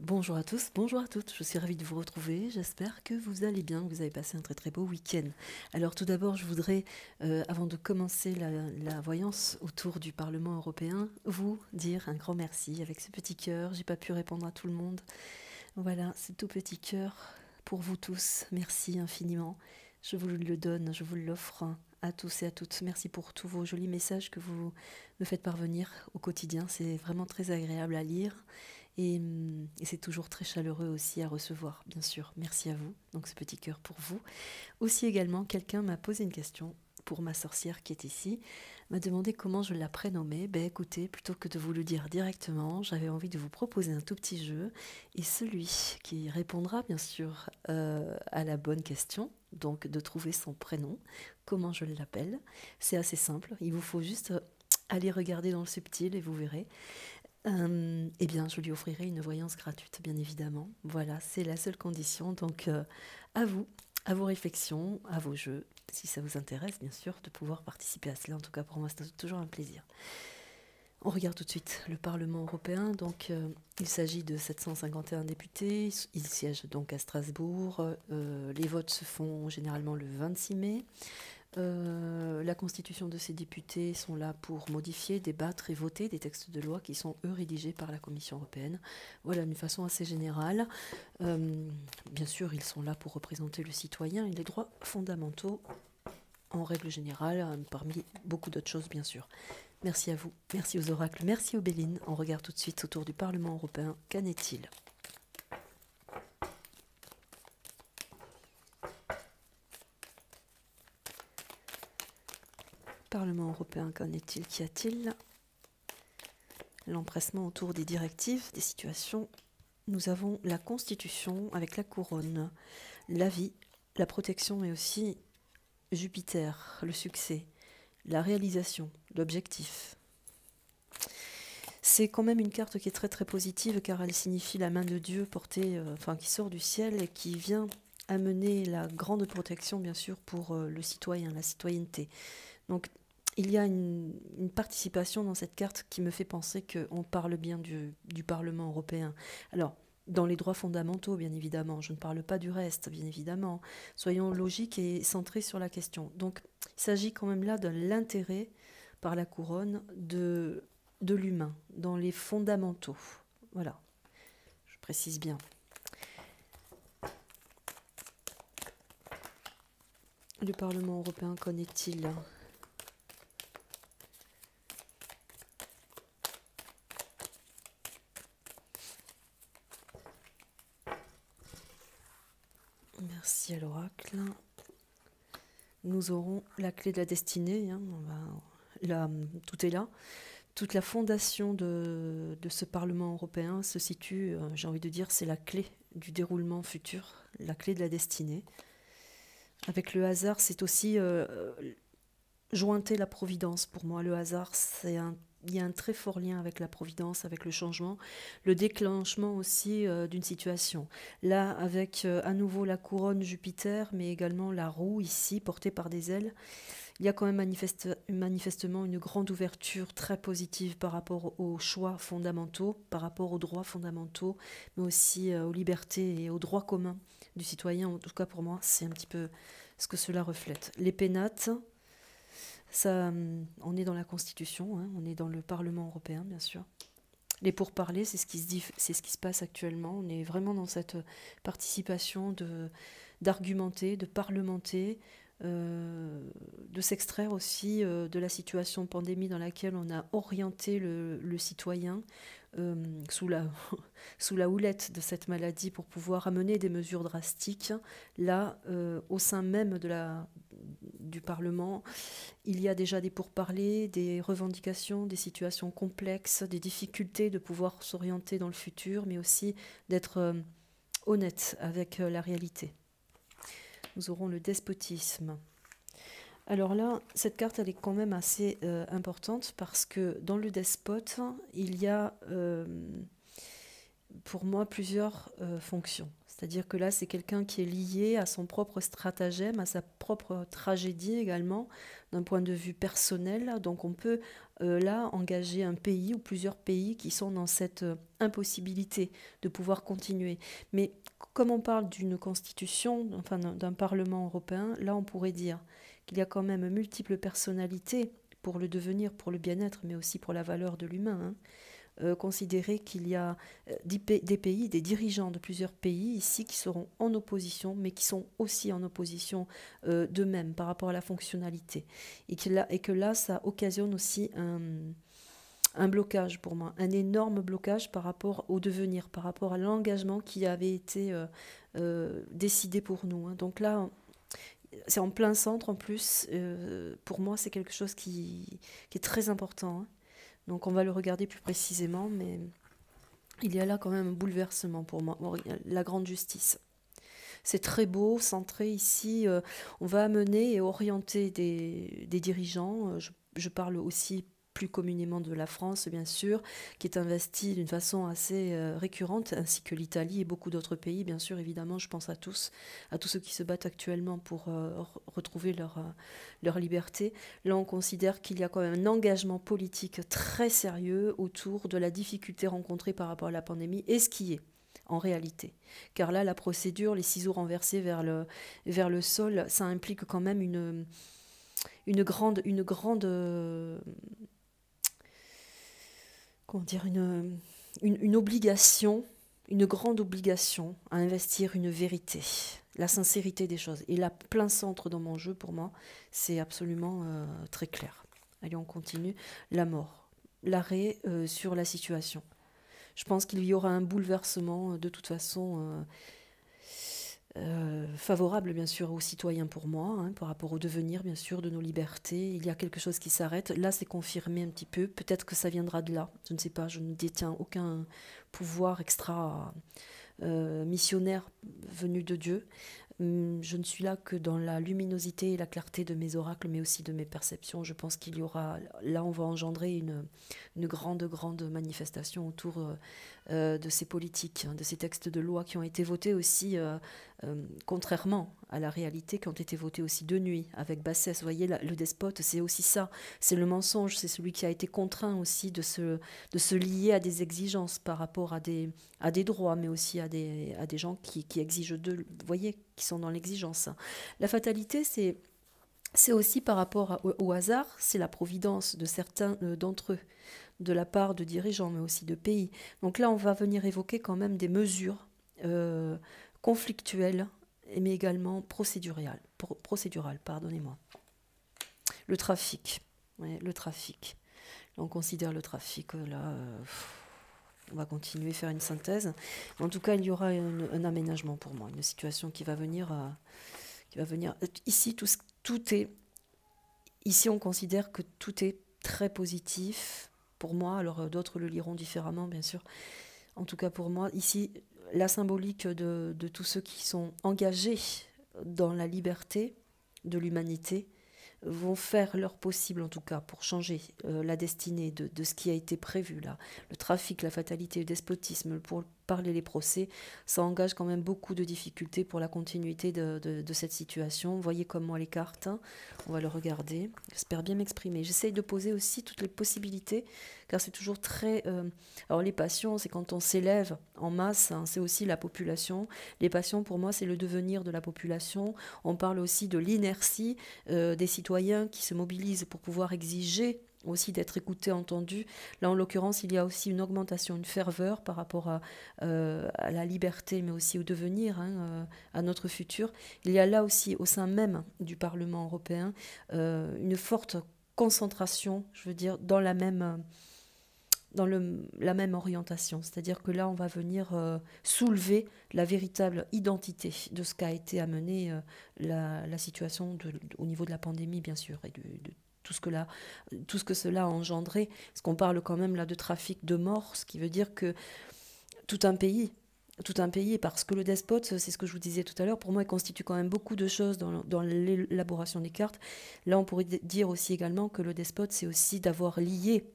Bonjour à tous, bonjour à toutes, je suis ravie de vous retrouver, j'espère que vous allez bien, que vous avez passé un très très beau week-end. Alors tout d'abord, je voudrais, avant de commencer la voyance autour du Parlement européen, vous dire un grand merci avec ce petit cœur. J'ai pas pu répondre à tout le monde. Voilà, ce tout petit cœur pour vous tous, merci infiniment. Je vous le donne, je vous l'offre à tous et à toutes. Merci pour tous vos jolis messages que vous me faites parvenir au quotidien, c'est vraiment très agréable à lire. Et c'est toujours très chaleureux aussi à recevoir, bien sûr. Merci à vous. Donc ce petit cœur pour vous. Aussi également, quelqu'un m'a posé une question pour ma sorcière qui est ici, m'a demandé comment je la prénommais. Ben écoutez, plutôt que de vous le dire directement, j'avais envie de vous proposer un tout petit jeu. Et celui qui répondra bien sûr à la bonne question, donc de trouver son prénom, comment je l'appelle, c'est assez simple. Il vous faut juste aller regarder dans le subtil et vous verrez. Eh bien, je lui offrirai une voyance gratuite, bien évidemment. Voilà, c'est la seule condition. Donc, à vous, à vos réflexions, à vos jeux, si ça vous intéresse, bien sûr, de pouvoir participer à cela. En tout cas, pour moi, c'est toujours un plaisir. On regarde tout de suite le Parlement européen. Donc, il s'agit de 751 députés. Ils siègent donc à Strasbourg. Les votes se font généralement le 26 mai. La constitution de ces députés sont là pour modifier, débattre et voter des textes de loi qui sont, eux, rédigés par la Commission européenne. Voilà, d'une façon assez générale. Bien sûr, ils sont là pour représenter le citoyen et les droits fondamentaux, en règle générale, parmi beaucoup d'autres choses, bien sûr. Merci à vous, merci aux oracles, merci aux Bélines. On regarde tout de suite autour du Parlement européen. Qu'en est-il ? Parlement européen, qu'en est-il ? Qu'y a-t-il ? L'empressement autour des directives, des situations. Nous avons la Constitution avec la couronne, la vie, la protection, mais aussi Jupiter, le succès, la réalisation, l'objectif. C'est quand même une carte qui est très très positive car elle signifie la main de Dieu portée, qui sort du ciel et qui vient amener la grande protection bien sûr pour le citoyen, la citoyenneté. Donc il y a une participation dans cette carte qui me fait penser qu'on parle bien du Parlement européen. Alors, dans les droits fondamentaux, bien évidemment, je ne parle pas du reste, bien évidemment. Soyons logiques et centrés sur la question. Donc, il s'agit quand même là de l'intérêt par la couronne de l'humain, dans les fondamentaux. Voilà, je précise bien. Le Parlement européen, qu'en est-il ? Merci à l'oracle. Nous aurons la clé de la destinée. Tout est là. Toute la fondation de ce Parlement européen se situe, j'ai envie de dire, c'est la clé du déroulement futur, la clé de la destinée. Avec le hasard, c'est aussi jointer la providence. Pour moi, le hasard, il y a un très fort lien avec la providence, avec le changement, le déclenchement aussi d'une situation. Là, avec à nouveau la couronne Jupiter, mais également la roue ici, portée par des ailes, il y a quand même manifestement une grande ouverture très positive par rapport aux choix fondamentaux, par rapport aux droits fondamentaux, mais aussi aux libertés et aux droits communs du citoyen. En tout cas, pour moi, c'est un petit peu ce que cela reflète. Les pénates, ça, on est dans la Constitution, on est dans le Parlement européen, bien sûr. Les pourparlers, c'est ce qui se passe actuellement. On est vraiment dans cette participation d'argumenter, de parlementer, de s'extraire aussi de la situation de pandémie dans laquelle on a orienté le citoyen sous la houlette de cette maladie pour pouvoir amener des mesures drastiques. Là, au sein même du Parlement, il y a déjà des pourparlers, des revendications, des situations complexes, des difficultés de pouvoir s'orienter dans le futur, mais aussi d'être honnête avec la réalité. Nous aurons le despotisme. Alors là, cette carte, elle est quand même assez importante parce que dans le despote, il y a pour moi plusieurs fonctions. C'est-à-dire que là, c'est quelqu'un qui est lié à son propre stratagème, à sa propre tragédie également, d'un point de vue personnel. Donc on peut là engager un pays ou plusieurs pays qui sont dans cette impossibilité de pouvoir continuer. Mais comme on parle d'une constitution, enfin d'un Parlement européen, là on pourrait dire qu'il y a quand même multiples personnalités pour le devenir, pour le bien-être, mais aussi pour la valeur de l'humain, hein. Considérer qu'il y a des pays, des dirigeants de plusieurs pays ici qui seront en opposition, mais qui sont aussi en opposition d'eux-mêmes par rapport à la fonctionnalité. Et que là, ça occasionne aussi un blocage pour moi, un énorme blocage par rapport au devenir, par rapport à l'engagement qui avait été décidé pour nous, hein. Donc là, c'est en plein centre en plus. Pour moi, c'est quelque chose qui est très important, hein. Donc on va le regarder plus précisément, mais il y a là quand même un bouleversement pour moi, la grande justice. C'est très beau, centré ici. On va amener et orienter des dirigeants. Je parle aussi plus communément de la France, bien sûr, qui est investie d'une façon assez récurrente, ainsi que l'Italie et beaucoup d'autres pays, bien sûr, évidemment, je pense à tous ceux qui se battent actuellement pour retrouver leur liberté. Là, on considère qu'il y a quand même un engagement politique très sérieux autour de la difficulté rencontrée par rapport à la pandémie et ce qui est en réalité. Car là, la procédure, les ciseaux renversés vers le sol, ça implique quand même une grande comment dire, une obligation, une grande obligation à investir une vérité, la sincérité des choses. Et là, plein centre dans mon jeu, pour moi, c'est absolument très clair. Allez, on continue. La mort, l'arrêt sur la situation. Je pense qu'il y aura un bouleversement de toute façon favorable bien sûr aux citoyens pour moi, hein, par rapport au devenir bien sûr de nos libertés. Il y a quelque chose qui s'arrête. Là c'est confirmé un petit peu. Peut-être que ça viendra de là. Je ne sais pas, je ne détiens aucun pouvoir extra missionnaire venu de Dieu. Je ne suis là que dans la luminosité et la clarté de mes oracles, mais aussi de mes perceptions. Je pense qu'il y aura, là on va engendrer une grande manifestation autour de ces politiques, hein, de ces textes de loi qui ont été votés aussi, contrairement à la réalité, qui ont été votés aussi de nuit, avec bassesse. Vous voyez, le despote, c'est aussi ça, c'est le mensonge, c'est celui qui a été contraint aussi de se lier à des exigences par rapport à des droits, mais aussi à des gens qui exigent d'eux, vous voyez, qui sont dans l'exigence. La fatalité, c'est aussi par rapport au hasard, c'est la providence de certains d'entre eux, de la part de dirigeants, mais aussi de pays. Donc là, on va venir évoquer quand même des mesures conflictuelles, mais également procédurales, pardonnez-moi. Le trafic, ouais, le trafic. Là, on considère le trafic, là, on va continuer à faire une synthèse. En tout cas, il y aura un aménagement pour moi, une situation qui va venir. Ici, tout est. Ici, on considère que tout est très positif pour moi. Alors, d'autres le liront différemment, bien sûr. En tout cas, pour moi, ici, la symbolique de tous ceux qui sont engagés dans la liberté de l'humanité vont faire leur possible, en tout cas, pour changer la destinée de ce qui a été prévu là. Le trafic, la fatalité, le despotisme, pour parler les procès, ça engage quand même beaucoup de difficultés pour la continuité de cette situation. Vous voyez comme moi les cartes, hein. On va le regarder. J'espère bien m'exprimer. J'essaye de poser aussi toutes les possibilités, car c'est toujours très... Alors les passions, c'est quand on s'élève en masse, hein, c'est aussi la population. Les passions, pour moi, c'est le devenir de la population. On parle aussi de l'inertie des citoyens qui se mobilisent pour pouvoir exiger aussi d'être écoutés, entendus. Là, en l'occurrence, il y a aussi une augmentation, une ferveur par rapport à la liberté, mais aussi au devenir, hein, à notre futur. Il y a là aussi, au sein même du Parlement européen, une forte concentration, je veux dire, dans la même orientation. C'est-à-dire que là, on va venir soulever la véritable identité de ce qu'a été amené la situation au niveau de la pandémie, bien sûr, et de tout ce que cela a engendré. Parce qu'on parle quand même là de trafic de morts, ce qui veut dire que tout un pays, parce que le despote, c'est ce que je vous disais tout à l'heure, pour moi, il constitue quand même beaucoup de choses dans l'élaboration des cartes. Là, on pourrait dire aussi également que le despote, c'est aussi d'avoir lié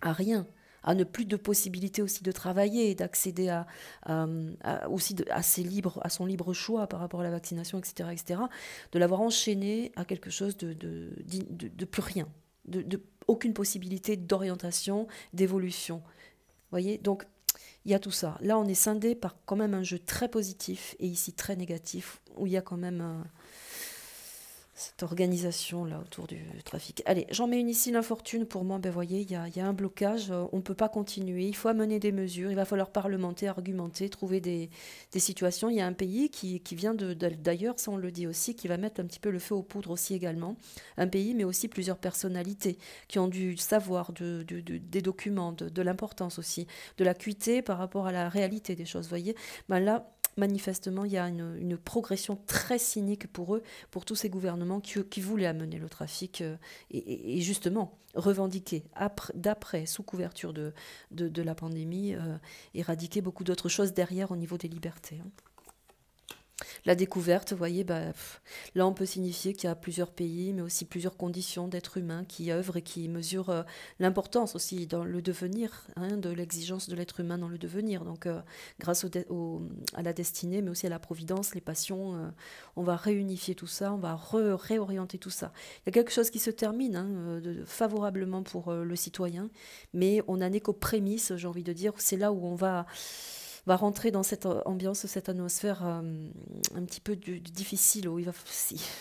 à rien, à ne plus de possibilité aussi de travailler, d'accéder aussi à son libre choix par rapport à la vaccination, etc., de l'avoir enchaîné à quelque chose de plus rien, de aucune possibilité d'orientation, d'évolution. Vous voyez, donc il y a tout ça. Là, on est scindé par quand même un jeu très positif et ici très négatif, où il y a quand même cette organisation là autour du trafic. Allez, j'en mets une ici, l'infortune. Pour moi, ben voyez, il y a un blocage. On ne peut pas continuer. Il faut amener des mesures. Il va falloir parlementer, argumenter, trouver des situations. Il y a un pays qui vient d'ailleurs, ça on le dit aussi, qui va mettre un petit peu le feu aux poudres aussi également. Un pays, mais aussi plusieurs personnalités qui ont du savoir, des documents, de l'importance aussi, de l'acuité par rapport à la réalité des choses. Vous voyez, ben là, manifestement, il y a une progression très cynique pour eux, pour tous ces gouvernements qui voulaient amener le trafic et justement revendiquer, d'après, sous couverture de la pandémie, éradiquer beaucoup d'autres choses derrière au niveau des libertés. La découverte, vous voyez, là on peut signifier qu'il y a plusieurs pays, mais aussi plusieurs conditions d'êtres humains qui œuvrent et qui mesurent l'importance aussi dans le devenir, de l'exigence de l'être humain dans le devenir. Donc grâce à la destinée, mais aussi à la providence, les passions, on va réunifier tout ça, on va réorienter tout ça. Il y a quelque chose qui se termine favorablement pour le citoyen, mais on n'en est qu'aux prémices, j'ai envie de dire. C'est là où on va rentrer dans cette ambiance, cette atmosphère un petit peu difficile, où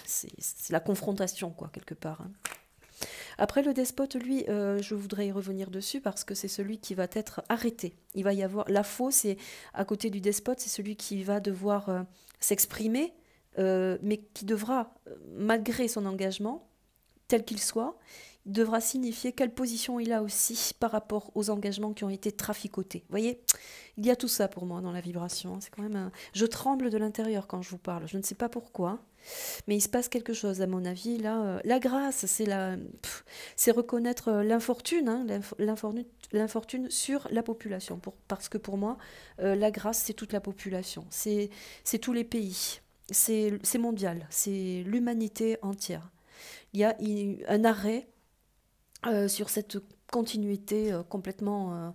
c'est la confrontation, quoi, quelque part. Après, le despote, lui, je voudrais y revenir dessus, parce que c'est celui qui va être arrêté. Il va y avoir la fausse, et à côté du despote, c'est celui qui va devoir s'exprimer, mais qui devra, malgré son engagement, tel qu'il soit, il devra signifier quelle position il a aussi par rapport aux engagements qui ont été traficotés. Vous voyez, il y a tout ça pour moi dans la vibration. C'est quand même Je tremble de l'intérieur quand je vous parle. Je ne sais pas pourquoi, mais il se passe quelque chose à mon avis. Là, la grâce, c'est reconnaître l'infortune, l'infortune sur la population. Parce que pour moi, la grâce, c'est toute la population. C'est tous les pays. C'est mondial. C'est l'humanité entière. Il y a un arrêt sur cette continuité complètement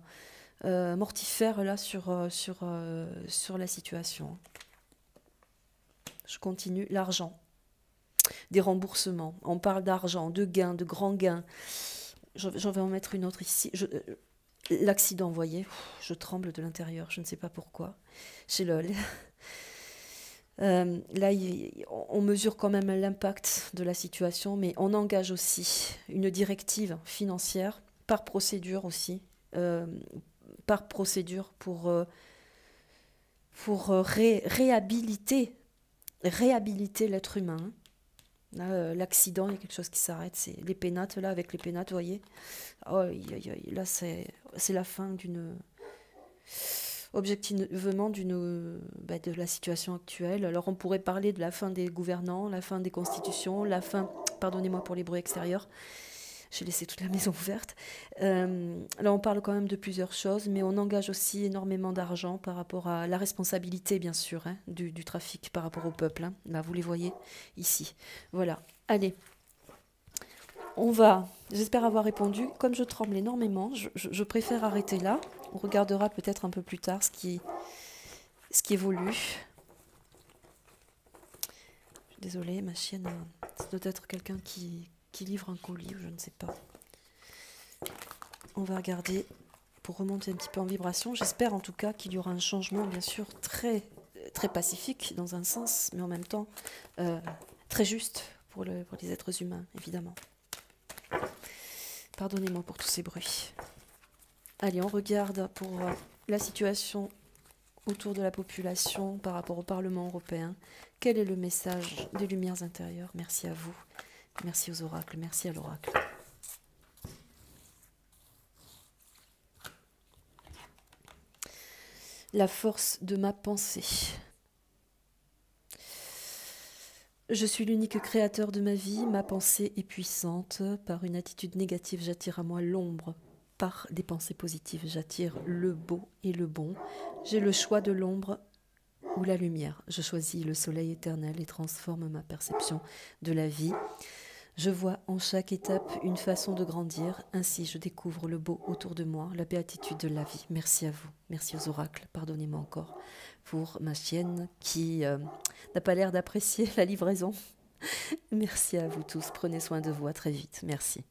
mortifère là sur la situation. Je continue. L'argent, des remboursements. On parle d'argent, de gains, de grands gains. J'en vais en mettre une autre ici. L'accident, vous voyez, je tremble de l'intérieur. Je ne sais pas pourquoi. Chez là, on mesure quand même l'impact de la situation, mais on engage aussi une directive financière, par procédure aussi, pour réhabiliter l'être humain. Là, l'accident, il y a quelque chose qui s'arrête, c'est les pénates, là, avec les pénates, vous voyez. Oh, là, c'est la fin objectivement de la situation actuelle. Alors on pourrait parler de la fin des gouvernants, la fin des constitutions, la fin, pardonnez-moi pour les bruits extérieurs, j'ai laissé toute la maison ouverte. Là on parle quand même de plusieurs choses, mais on engage aussi énormément d'argent par rapport à la responsabilité, bien sûr, du trafic par rapport au peuple. Là vous les voyez ici. Voilà, allez. J'espère avoir répondu. Comme je tremble énormément, je préfère arrêter là. On regardera peut-être un peu plus tard ce qui évolue. Désolée, ma chienne, ça doit être quelqu'un qui livre un colis, je ne sais pas. On va regarder pour remonter un petit peu en vibration. J'espère en tout cas qu'il y aura un changement, bien sûr, très, très pacifique dans un sens, mais en même temps très juste pour les êtres humains, évidemment. Pardonnez-moi pour tous ces bruits. Allez, on regarde pour la situation autour de la population par rapport au Parlement européen. Quel est le message des lumières intérieures? Merci à vous. Merci aux oracles. Merci à l'oracle. La force de ma pensée. Je suis l'unique créateur de ma vie, ma pensée est puissante. Par une attitude négative, j'attire à moi l'ombre. Par des pensées positives, j'attire le beau et le bon. J'ai le choix de l'ombre ou la lumière. Je choisis le soleil éternel et transforme ma perception de la vie. Je vois en chaque étape une façon de grandir. Ainsi, je découvre le beau autour de moi, la béatitude de la vie. Merci à vous. Merci aux oracles. Pardonnez-moi encore pour ma chienne qui n'a pas l'air d'apprécier la livraison. Merci à vous tous. Prenez soin de vous. À très vite. Merci.